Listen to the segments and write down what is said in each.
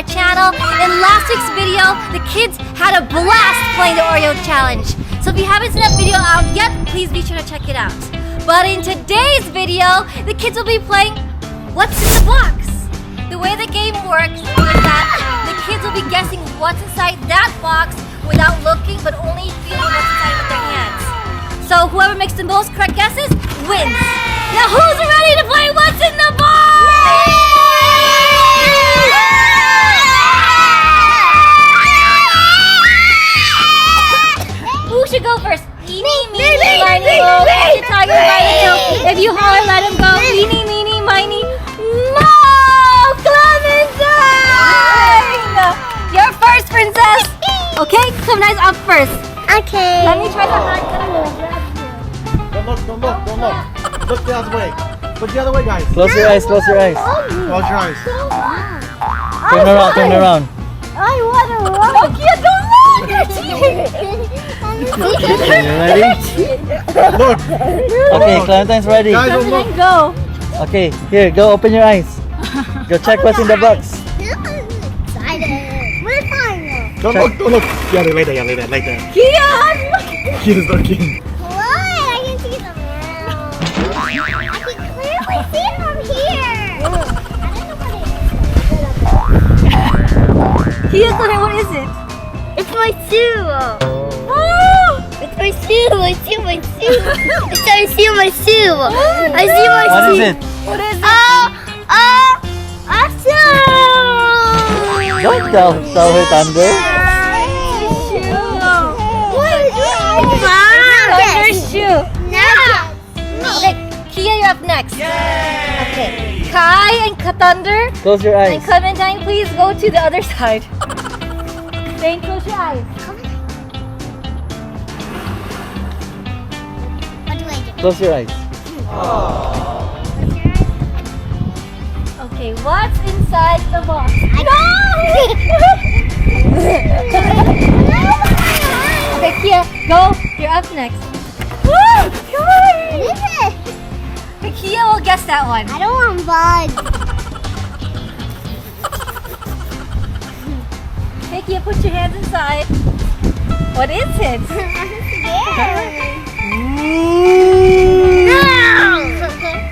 channel. In last week's video, the kids had a blast playing the Oreo challenge. So if you haven't seen that video out yet, please be sure to check it out. But in today's video, the kids will be playing What's in the Box? The way the game works is that the kids will be guessing what's inside that box without looking, but only feeling what's inside with their hands. So whoever makes the most correct guesses wins. Now who's ready to play What's in the Box? Who should go first? Eeny, meeny, miny, mo. Catch a tiger by the tail. If you holler, let him go. Eeny, meeny, miny, mo. Clementine! You're first, princess. Okay, Clementine's up first. Okay. Let me try the hard Don't look. Look the other way. Look the other way, guys. Close your eyes. Close your eyes. Turn around. I want to run. Okay, don't look! Okay, you ready? Look. Okay, Clementine's ready. Guys, don't look. Go. Okay, here, go open your eyes. Go check what's in the box. Excited. We're fine. Don't look. Yeah, later. Kian! He is looking. What? I can see them now. I can clearly see them here. I don't know what it is. Kian's looking, what is it? It's my shoe. Oh! It's my shoe. I see my shoe. I see my shoe. I see my What shoe. is it? What is it? A shoe. Don't tell her thunder. Thunder's shoe. Okay, Kia, you're up next. Okay. Kai and Thunder Close your and eyes. Clementine, please go to the other side. Then close your eyes. What do I do? Close your eyes. Okay, what's inside the box? Okay, Kia, go. You're up next. Woo! Come on! What is it? Okay, Kia will guess that one. I don't want bugs. Okay, Kia, put your hands inside. What is it?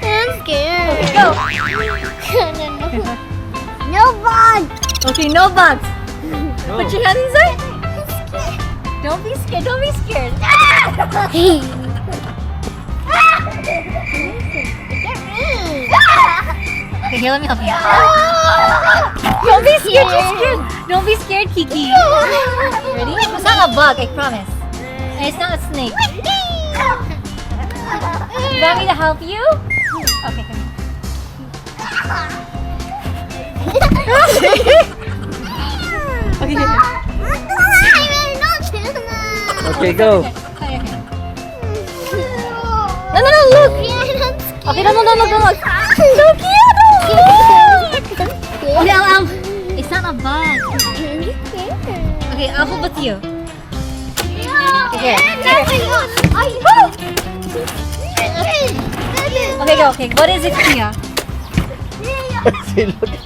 I'm scared. Okay, go. No bugs. Okay, no bugs. Go. Put your hands inside. Don't be scared. Don't be scared. Okay, here, let me help you. Don't be scared. You're scared. Don't be scared, Kiki. Ready? It's not a bug, I promise. And it's not a snake. You want me to help you? Okay, come here. Okay, here. Okay, go. No, look. Okay, no, look. So cute. Okay, it's not a bug. Okay, I'll hold with you. Okay, okay, go. Okay, what is it, Kia? See, look at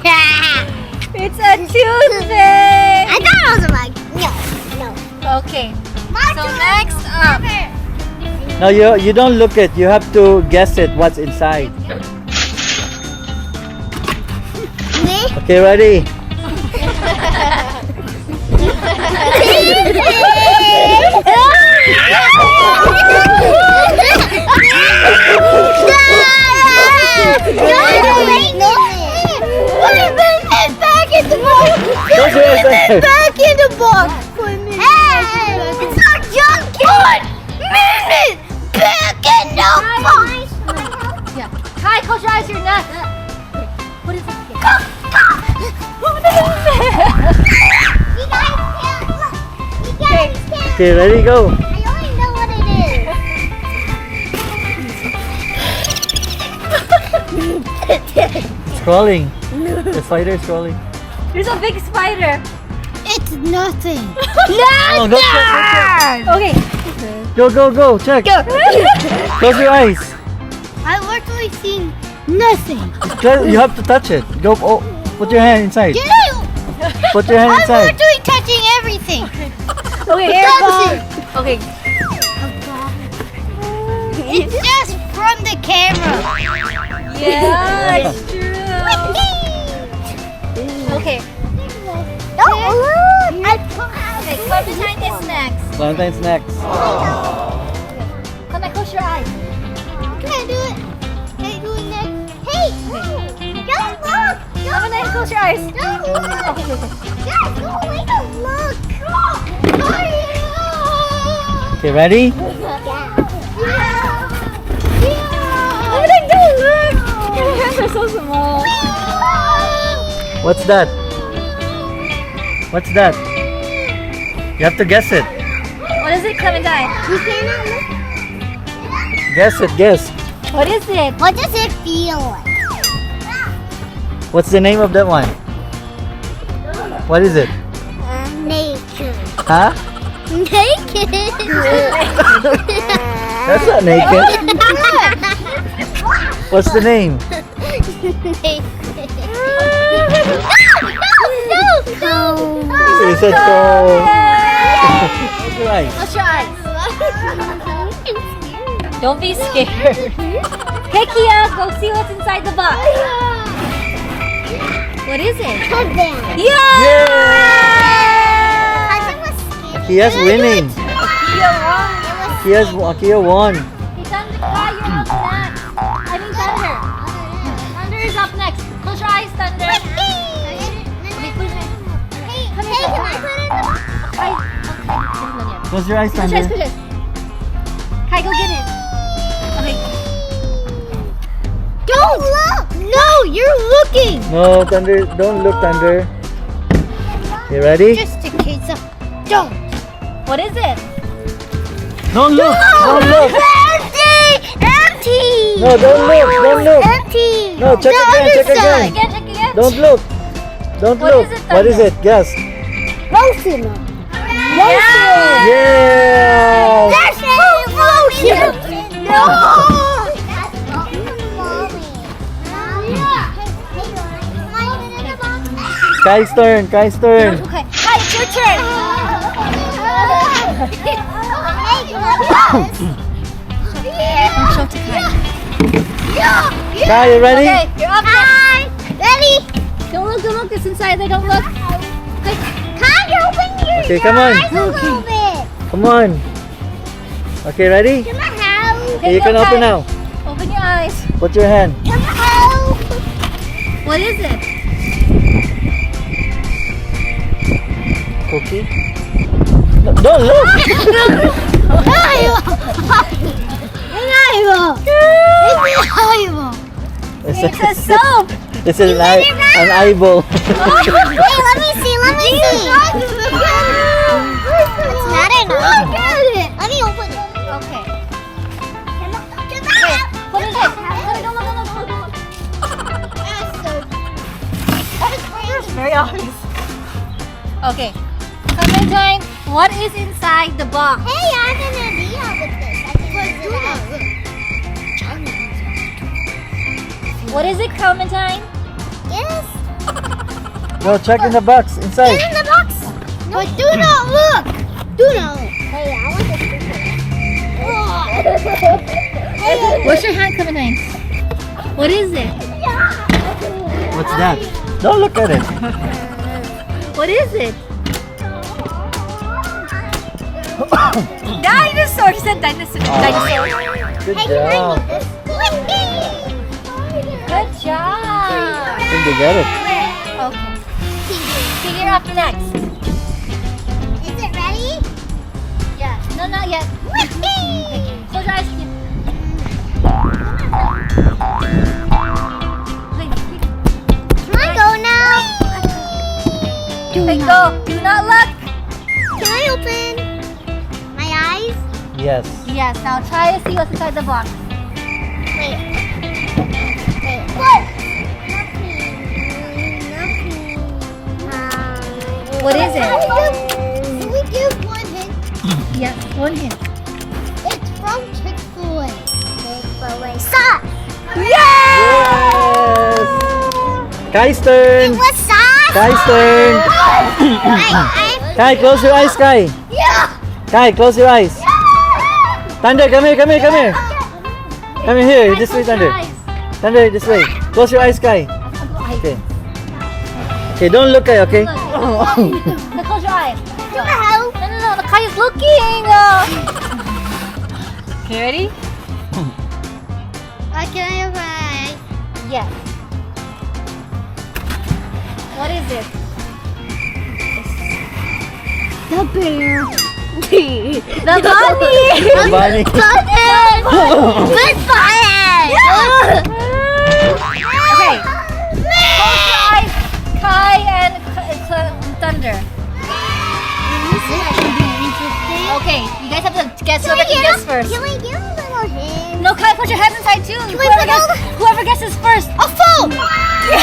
that. It's a toothpick. I thought it was a bug. No. Okay, so next up. No, you don't look it. You have to guess it. What's inside? Okay, ready? Back in the box. Hey, it's not junk. Minute. Back in the box. Yeah. Kai, close your eyes. You're not. What is it? You guys can't. Okay, ready, go. I only know what it is. It's crawling. The spider is crawling. There's a big spider. It's nothing. Oh, go check. Okay. Go. Check. Close your eyes. I've literally seen nothing. You have to touch it. Go. Oh. Put your hand inside. Get it! Put your hand I'm inside. literally touching everything. Okay, okay. It's just from the camera. Yeah, it's true. Okay. Don't look. Okay, Clementine is next. Clementine's next. Clementine, close your eyes. Can I do it? Can I do it next? Hey! Don't look! Clementine, close your eyes. Don't look! Okay, okay. Guys, go away! Don't look! Okay, ready? Clementine, don't look. Your hands are so small. What's that? What's that? You have to guess it. What is it, Clementine? You cannot look. Guess it, guess. What is it? What does it feel like? What's the name of that one? What is it? Naked. Huh? Naked. That's not naked. What's the name? No. He said so. Close your eyes. Close your eyes. Don't be scared. Okay, Kia, go see what's inside the box. What is it? Headband. Yeah! Kia's winning. Kia won. Hey, Thunder, you're up next. I mean, Thunder. Thunder is up next. Close your eyes, Thunder. Okay, close your eyes. Come here, Can I put it in the box? Eyes. Okay. Close your eyes, Close your eyes, Thunder. close your eyes. Kai, go get it. Okay. Don't look! No, you're looking! No, Thunder. Don't look, Thunder. Okay, ready? Just in case of... Don't! What is it? Don't look. Don't look. Empty! Empty! No, don't look. Don't look. Empty! No, check again. Check again. Again, check again. Don't look. Don't What look. is it, What is Thunder? it? Guess. Lotion! Yeah! Yeah. That's lotion! No! Kai's turn. Kai's turn. Okay. Kai, it's your turn. Show to Kai. Kai, you ready? Okay, you're up next. Hi! Ready? Don't look. It's inside there. Don't look. Okay. Kai, open your Okay, come on. eyes a little bit. Come on. Okay, ready? Come on, help. Okay, you go, can open Kai. now. Open your eyes. Put your hand. Come on, help. What is it? Cookie. No, don't look. It's a soap. It's an eyeball. Hey, let me see. Let me see. It's not enough. Let me open it. Okay. Wait, put it in. Don't look. Very obvious. Okay. Clementine, what is inside the box? Hey, I have an idea with this. I can put it out. What is it, Clementine? Yes. No, check in the box inside. Get in the box. No, but do not look. Do not look. Hey, I want this. Wash your hand, Clementine. What is it? What's that? Don't look at it. What is it? Dinosaur! She said dinosaur. Dinosaur. Good Hey, job. can I get this? Good job. I think they got it. Okay. So you're up next. Is it ready? Yeah. No, not yet. Close your eyes. Can I go now? Okay, go. Do not look. Can I open my eyes? Yes. Yes. Now try to see what's inside the box. Wait. What? What is it? Can we give one hint? Yes. One hint. It's from Chick-fil-A. Chick-fil-A sauce. Yes. Kai's turn. What size? Kai's turn. Kai, close your eyes, Kai. Yeah. Kai, close your eyes. Thunder, come here, come here, come here. Come here, this way, Thunder. Thunder, this way. Close your eyes, Kai. Okay. Okay, don't look, Kai, okay? Now close your eyes. Hello. No, the Kai is looking. Okay, ready? Can I try? Yes. What is it? The bear. The bunny! Bunny. Good fun. Okay. Close your eyes, Kai and Thunder. Okay, you guys have to guess whoever can guess first. Can we give a little hint? No, Kai, put your head inside too. we put all the- Whoever guesses first. A phone. Yeah!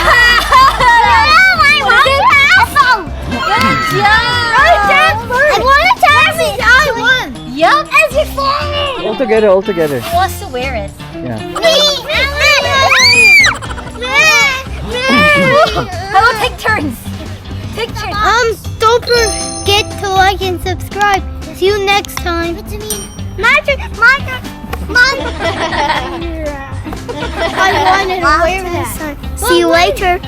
I want a phone. Good job! I want a taxi. I won. Yup. As your phone. All together, all together. Who wants to wear it? Yeah. How about take turns? Take turns. Don't forget to like and subscribe. See you next time. What do you mean? My turn. I wanted to wear this time. See you later.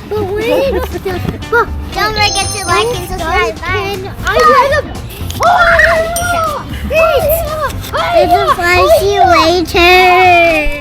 But wait. Don't forget to like and subscribe. Bye. See you later.